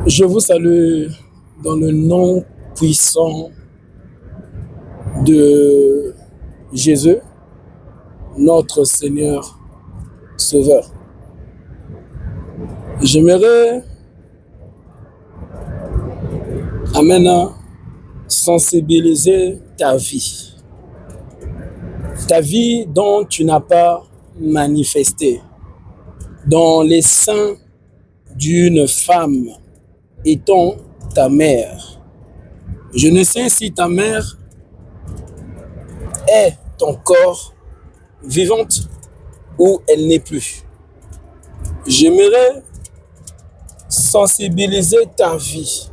Je vous salue dans le nom puissant de Jésus, notre Seigneur Sauveur. J'aimerais, Amen, sensibiliser ta vie dont tu n'as pas manifesté, dans les seins d'une femme étant ta mère. Je ne sais si ta mère est encore vivante ou elle n'est plus. J'aimerais sensibiliser ta vie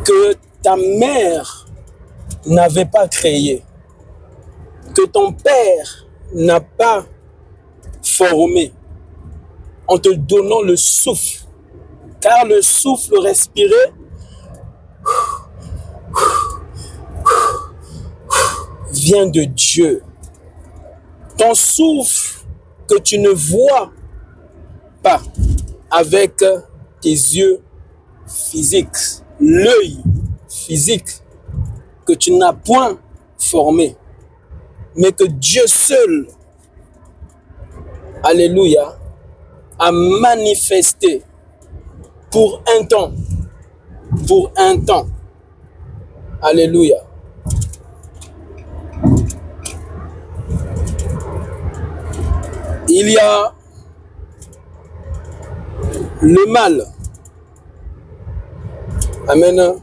que ta mère n'avait pas créé, que ton père n'a pas formé en te donnant le souffle, car le souffle respiré vient de Dieu. Ton souffle que tu ne vois pas avec tes yeux physiques, l'œil physique que tu n'as point formé, mais que Dieu seul, alléluia, a manifesté pour un temps, alléluia. Il y a le mal, amen,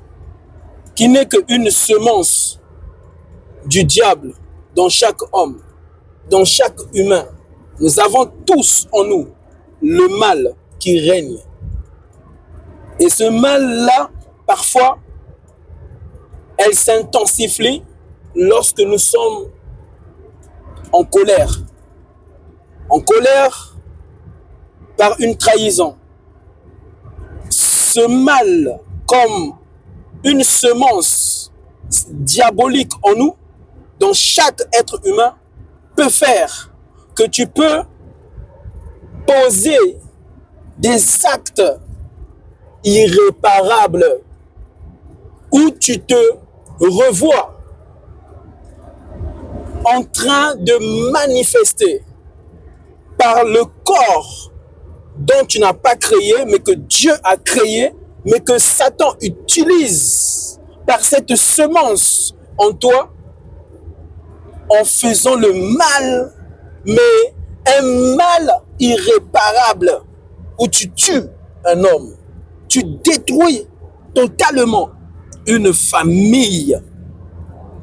qui n'est qu'une semence du diable dans chaque homme, dans chaque humain. Nous avons tous en nous le mal qui règne. Et ce mal-là, parfois, elle s'intensifie lorsque nous sommes en colère. En colère par une trahison. Ce mal, comme une semence diabolique en nous, dans chaque être humain, peut faire que tu peux poser des actes irréparables où tu te revois en train de manifester par le corps dont tu n'as pas créé, mais que Dieu a créé, mais que Satan utilise par cette semence en toi, en faisant le mal, mais un mal irréparable, où tu tues un homme, tu détruis totalement une famille,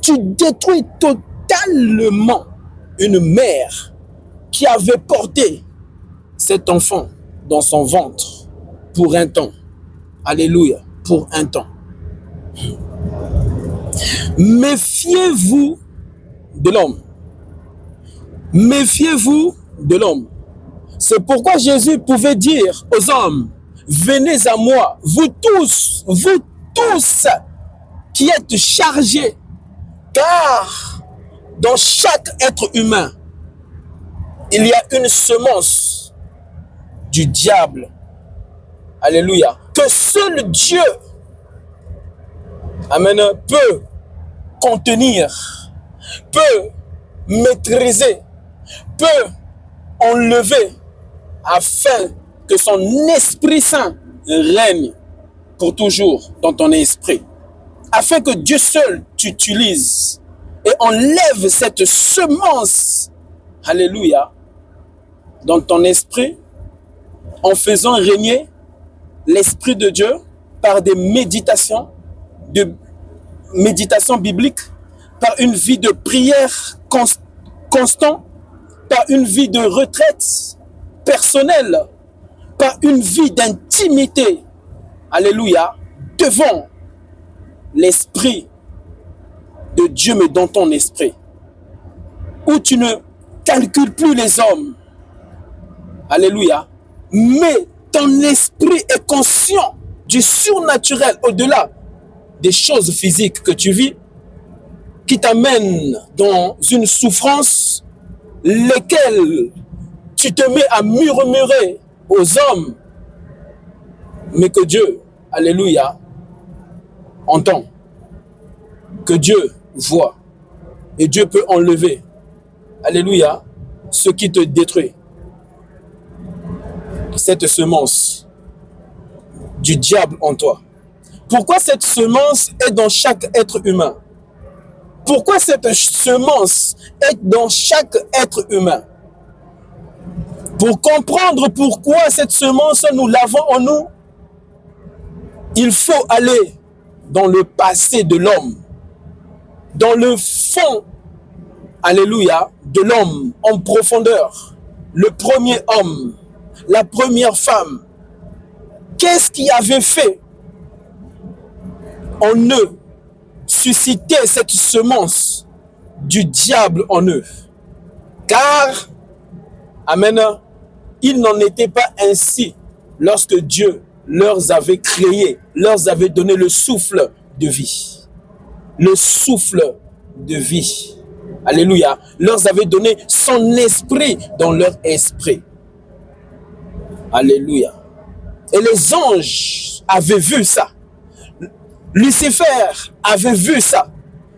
tu détruis totalement une mère qui avait porté cet enfant dans son ventre pour un temps. Alléluia, pour un temps. Méfiez-vous de l'homme. Méfiez-vous de l'homme. C'est pourquoi Jésus pouvait dire aux hommes, venez à moi, vous tous qui êtes chargés, car dans chaque être humain, il y a une semence du diable. Alléluia. Que seul Dieu, amen, peut contenir, peut maîtriser, peut enlever, afin que son Esprit Saint règne pour toujours dans ton esprit. Afin que Dieu seul t'utilise et enlève cette semence, alléluia, dans ton esprit, en faisant régner l'Esprit de Dieu par des méditations bibliques, par une vie de prière constante, par une vie de retraite personnelle, par une vie d'intimité, alléluia, devant l'Esprit de Dieu, mais dans ton esprit, où tu ne calcules plus les hommes, alléluia, mais ton esprit est conscient du surnaturel au-delà des choses physiques que tu vis, qui t'amènent dans une souffrance, lesquelles tu te mets à murmurer aux hommes mais que Dieu, alléluia, entend, que Dieu voit, et Dieu peut enlever, alléluia, ce qui te détruit, cette semence du diable en toi. Pourquoi cette semence est dans chaque être humain? Pourquoi cette semence est dans chaque être humain? Pour comprendre pourquoi cette semence, nous l'avons en nous, il faut aller dans le passé de l'homme, dans le fond, alléluia, de l'homme, en profondeur. Le premier homme, la première femme, qu'est-ce qui avait fait en eux susciter cette semence du diable en eux? Car, amen, il n'en était pas ainsi lorsque Dieu leur avait créé, leur avait donné le souffle de vie. Le souffle de vie. Alléluia. Leur avait donné son esprit dans leur esprit. Alléluia. Et les anges avaient vu ça. Lucifer avait vu ça.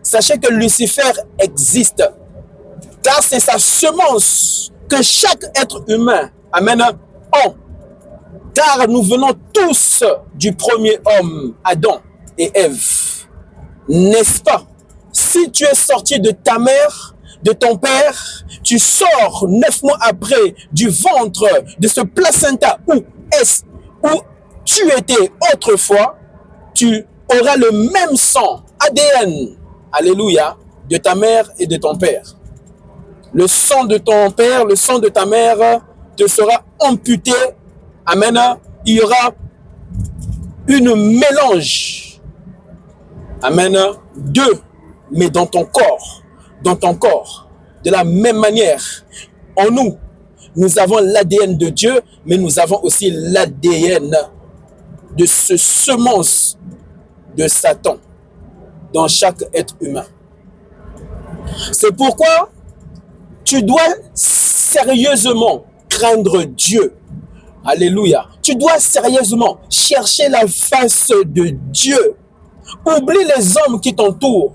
Sachez que Lucifer existe. Car c'est sa semence que chaque être humain amène en. Car nous venons tous du premier homme, Adam et Ève. N'est-ce pas? Si tu es sorti de ta mère, de ton père, tu sors 9 mois après du ventre de ce placenta où tu étais autrefois, tu auras le même sang, ADN, alléluia, de ta mère et de ton père. Le sang de ton père, le sang de ta mère te sera amputé. Amen. Il y aura une mélange. Amen. Deux, mais dans ton corps. Dans ton corps. De la même manière, en nous, nous avons l'ADN de Dieu, mais nous avons aussi l'ADN de ce semence de Satan dans chaque être humain. C'est pourquoi tu dois sérieusement craindre Dieu. Alléluia. Tu dois sérieusement chercher la face de Dieu. Oublie les hommes qui t'entourent.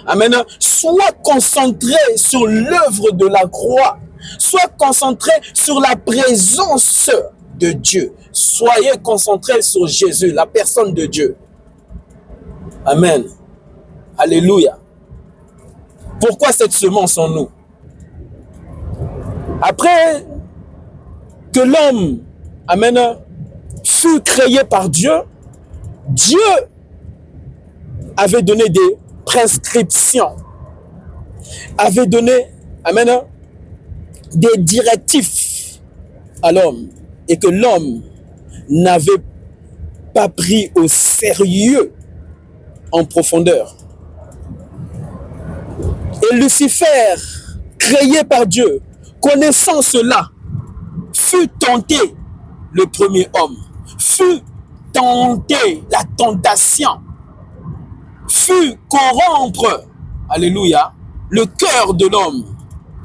Amen. Sois concentré sur l'œuvre de la croix. Sois concentré sur la présence de Dieu. Soyez concentré sur Jésus, la personne de Dieu. Amen. Alléluia. Pourquoi cette semence en nous? Après que l'homme, amen, fut créé par Dieu, Dieu avait donné des prescriptions, avait donné, amen, des directives à l'homme et que l'homme n'avait pas pris au sérieux en profondeur. Et Lucifer, créé par Dieu, connaissant cela, fut tenté, le premier homme, fut tenté, la tentation, fut corrompre, alléluia, le cœur de l'homme,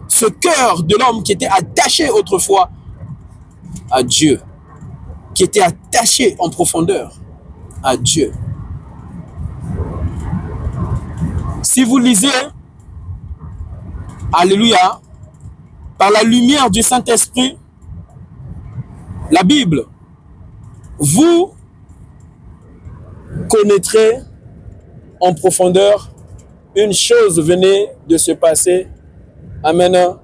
ce cœur de l'homme qui était attaché autrefois à Dieu, qui était attaché en profondeur à Dieu. Si vous lisez, alléluia, par la lumière du Saint-Esprit, la Bible, vous connaîtrez en profondeur une chose venait de se passer. Amen.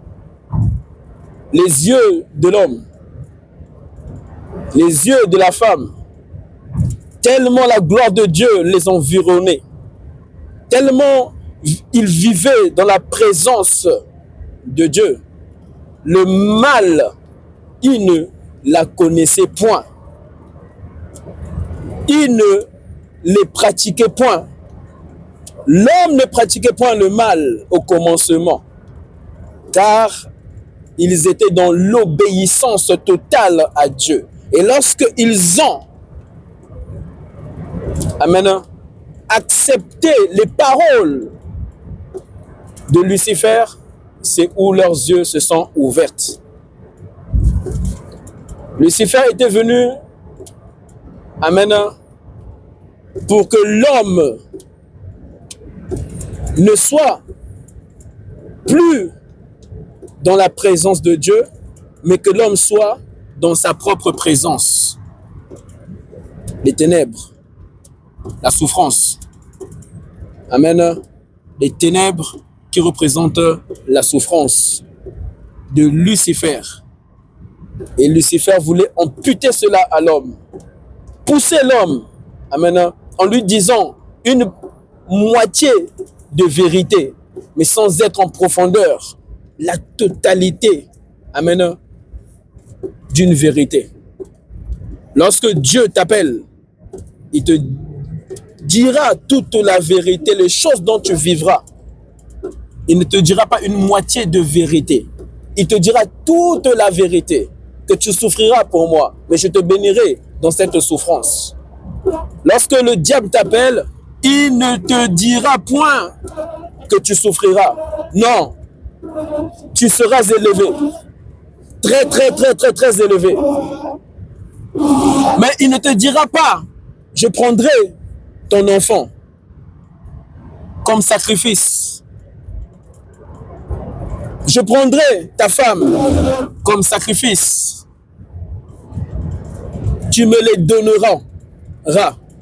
Les yeux de l'homme, les yeux de la femme, tellement la gloire de Dieu les environnait, tellement ils vivaient dans la présence de Dieu. Le mal, ils ne la connaissaient point. Ils ne les pratiquaient point. L'homme ne pratiquait point le mal au commencement, car ils étaient dans l'obéissance totale à Dieu. Et lorsqu'ils ont, amen, accepté les paroles de Lucifer, c'est où leurs yeux se sont ouverts. Lucifer était venu Amen. Pour que l'homme ne soit plus dans la présence de Dieu, mais que l'homme soit dans sa propre présence. Les ténèbres, la souffrance. Amen. Les ténèbres qui représentent la souffrance de Lucifer. Et Lucifer voulait amputer cela à l'homme. Pousser l'homme, amen, en lui disant une moitié de vérité, mais sans être en profondeur la totalité, amen, d'une vérité. Lorsque Dieu t'appelle, il te dira toute la vérité, les choses dont tu vivras. Il ne te dira pas une moitié de vérité. Il te dira toute la vérité, que tu souffriras pour moi, mais je te bénirai dans cette souffrance. Lorsque le diable t'appelle, il ne te dira point que tu souffriras. Non, tu seras élevé. Très, très, très, très, très élevé. Mais il ne te dira pas, je prendrai ton enfant comme sacrifice. Je prendrai ta femme comme sacrifice. Tu me les donneras.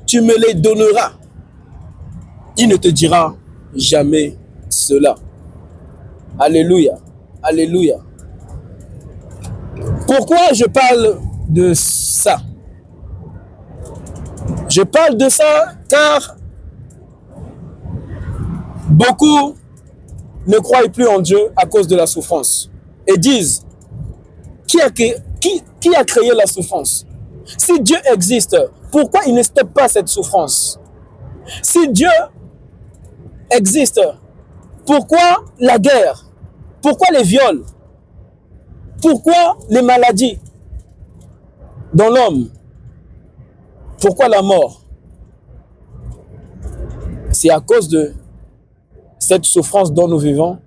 Tu me les donneras. Il ne te dira jamais cela. Alléluia. Alléluia. Pourquoi je parle de ça? Je parle de ça car beaucoup ne croient plus en Dieu à cause de la souffrance et disent qui a créé la souffrance? Si Dieu existe, pourquoi il ne stoppe pas cette souffrance? Si Dieu existe, pourquoi la guerre? Pourquoi les viols? Pourquoi les maladies dans l'homme? Pourquoi la mort? C'est à cause de cette souffrance dont nous vivons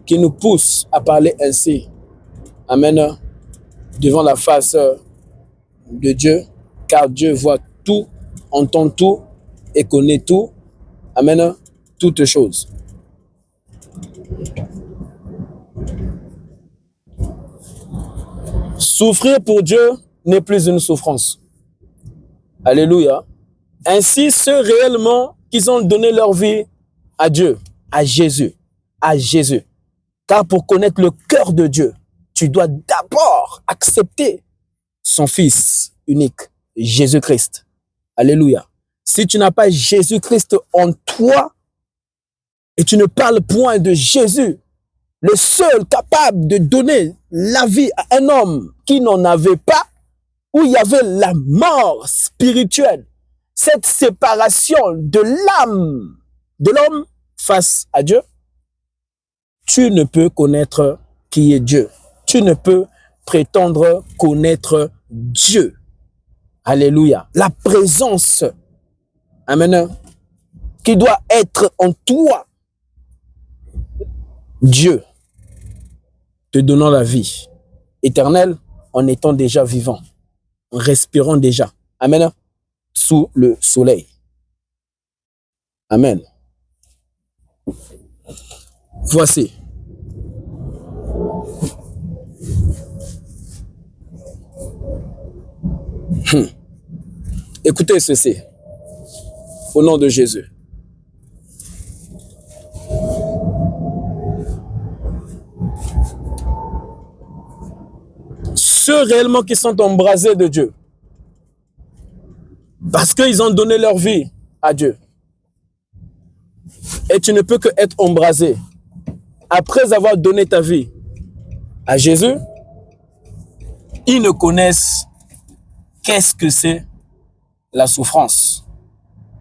qui nous pousse à parler ainsi. Amen. Devant la face de Dieu, car Dieu voit tout, entend tout et connaît tout. Amen. Toutes choses. Souffrir pour Dieu n'est plus une souffrance. Alléluia. Ainsi, ceux réellement qui ont donné leur vie à Dieu, à Jésus. Car pour connaître le cœur de Dieu, tu dois d'abord accepter son Fils unique, Jésus-Christ. Alléluia. Si tu n'as pas Jésus-Christ en toi et tu ne parles point de Jésus, le seul capable de donner la vie à un homme qui n'en avait pas, où il y avait la mort spirituelle, cette séparation de l'âme de l'homme face à Dieu, tu ne peux connaître qui est Dieu. Tu ne peux prétendre connaître Dieu. Alléluia. La présence, amen, qui doit être en toi. Dieu te donnant la vie éternelle en étant déjà vivant, en respirant déjà. Amen. Sous le soleil. Amen. Voici. Écoutez ceci. Au nom de Jésus. Ceux réellement qui sont embrasés de Dieu, parce qu'ils ont donné leur vie à Dieu. Et tu ne peux que être embrasé après avoir donné ta vie à Jésus. Ils ne connaissent qu'est-ce que c'est la souffrance.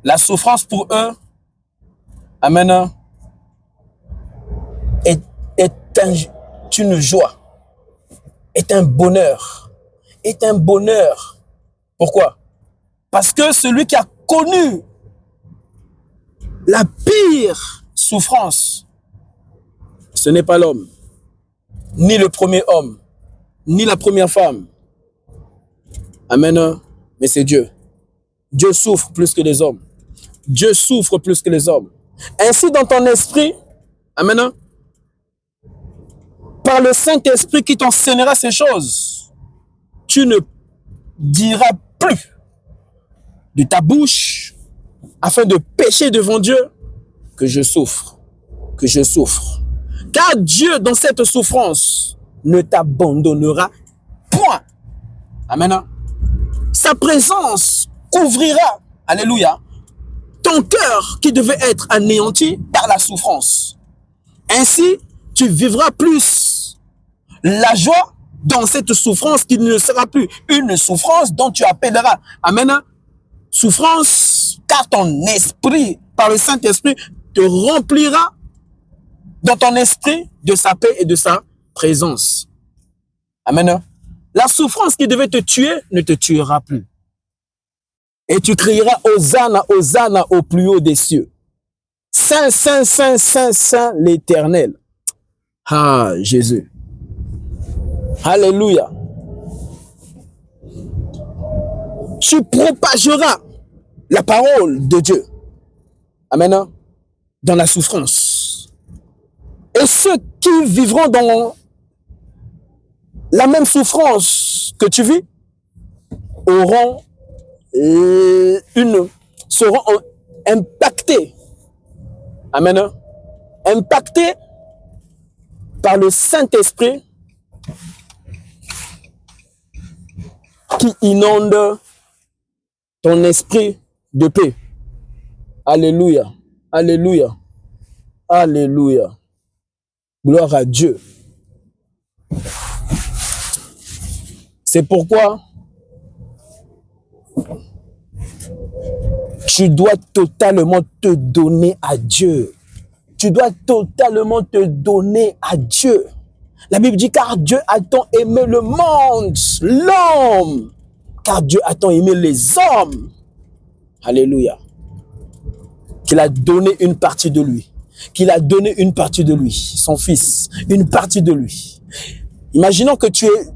La souffrance pour eux, amen, est une joie, est un bonheur, Pourquoi? Parce que celui qui a connu la pire souffrance, ce n'est pas l'homme, ni le premier homme, ni la première femme. Amen. Mais c'est Dieu. Dieu souffre plus que les hommes. Dieu souffre plus que les hommes. Ainsi, dans ton esprit, amen, par le Saint-Esprit qui t'enseignera ces choses, tu ne diras plus de ta bouche, afin de pécher devant Dieu, que je souffre, que je souffre. Car Dieu, dans cette souffrance, ne t'abandonnera point. Amen. Sa présence couvrira, alléluia, ton cœur qui devait être anéanti par la souffrance. Ainsi, tu vivras plus la joie dans cette souffrance qui ne sera plus une souffrance dont tu appelleras, amen, souffrance, car ton esprit, par le Saint-Esprit, te remplira dans ton esprit de sa paix et de sa présence. Amen. La souffrance qui devait te tuer ne te tuera plus. Et tu crieras Hosanna, Hosanna au plus haut des cieux. Saint, Saint, Saint, Saint, Saint, l'Éternel. Ah, Jésus. Alléluia. Tu propageras la parole de Dieu. Amen. Dans la souffrance. Et ceux qui vivront dans la même souffrance que tu vis auront seront impactés. Amen. Impactés par le Saint-Esprit qui inonde ton esprit de paix. Alléluia. Alléluia. Alléluia. Gloire à Dieu. C'est pourquoi tu dois totalement te donner à Dieu. Tu dois totalement te donner à Dieu. La Bible dit, car Dieu a tant aimé le monde, l'homme, car Dieu a tant aimé les hommes. Alléluia. Qu'il a donné une partie de lui. Qu'il a donné une partie de lui, son fils, une partie de lui. Imaginons que tu es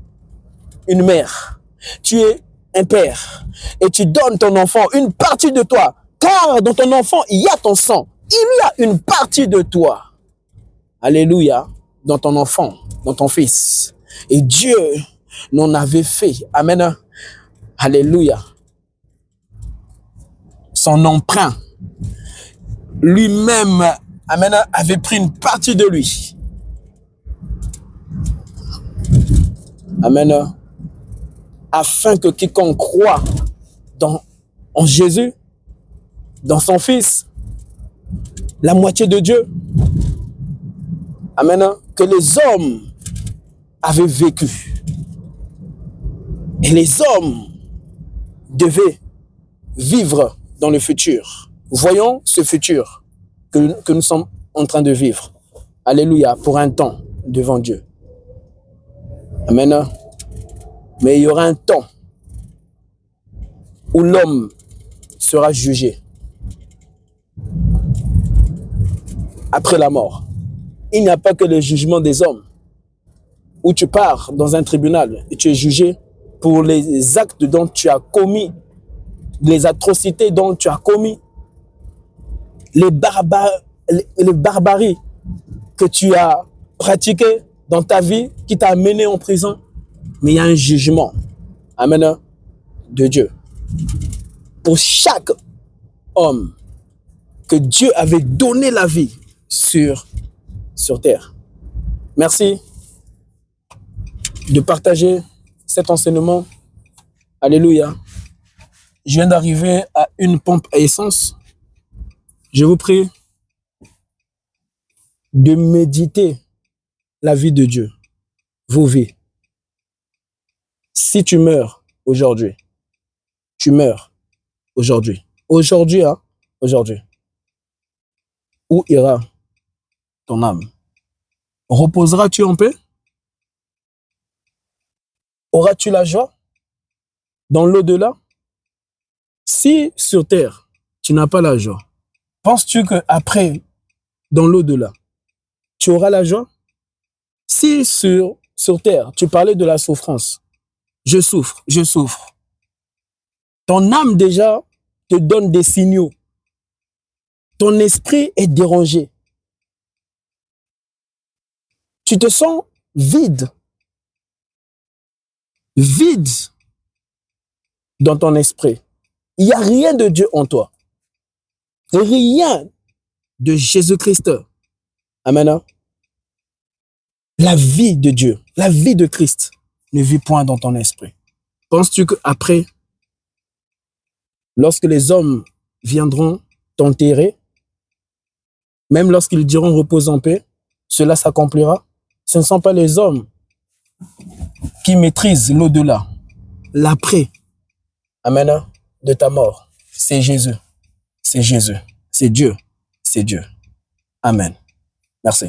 une mère, tu es un père, et tu donnes ton enfant une partie de toi, car dans ton enfant, il y a ton sang, il y a une partie de toi. Alléluia, dans ton enfant, dans ton fils. Et Dieu n'en avait fait, amen, alléluia, son emprunt. Lui-même, amen, avait pris une partie de lui. Amen. Afin que quiconque croit en Jésus, dans son Fils, la moitié de Dieu, amen, que les hommes avaient vécu. Et les hommes devaient vivre dans le futur. Voyons ce futur que nous sommes en train de vivre. Alléluia, pour un temps devant Dieu. Amen. Mais il y aura un temps où l'homme sera jugé après la mort. Il n'y a pas que le jugement des hommes où tu pars dans un tribunal et tu es jugé pour les actes dont tu as commis, les atrocités dont tu as commis, les barbaries que tu as pratiquées dans ta vie qui t'a amené en prison. Mais il y a un jugement, amen, de Dieu. Pour chaque homme que Dieu avait donné la vie sur terre. Merci de partager cet enseignement. Alléluia. Je viens d'arriver à une pompe à essence. Je vous prie de méditer la vie de Dieu, vos vies. Si tu meurs aujourd'hui, tu meurs aujourd'hui. Aujourd'hui, hein, aujourd'hui. Où ira ton âme? Reposeras-tu en paix? Auras-tu la joie dans l'au-delà? Si sur terre, tu n'as pas la joie, penses-tu qu'après, dans l'au-delà, tu auras la joie? Si sur terre, tu parlais de la souffrance, je souffre. Ton âme déjà te donne des signaux. Ton esprit est dérangé. Tu te sens vide. Vide dans ton esprit. Il n'y a rien de Dieu en toi. Rien de Jésus-Christ. Amen. La vie de Dieu, la vie de Christ ne vit point dans ton esprit. Penses-tu qu'après, lorsque les hommes viendront t'enterrer, même lorsqu'ils diront repose en paix, cela s'accomplira? Ce ne sont pas les hommes qui maîtrisent l'au-delà, l'après. Amen. De ta mort. C'est Jésus. C'est Jésus. C'est Dieu. C'est Dieu. Amen. Merci.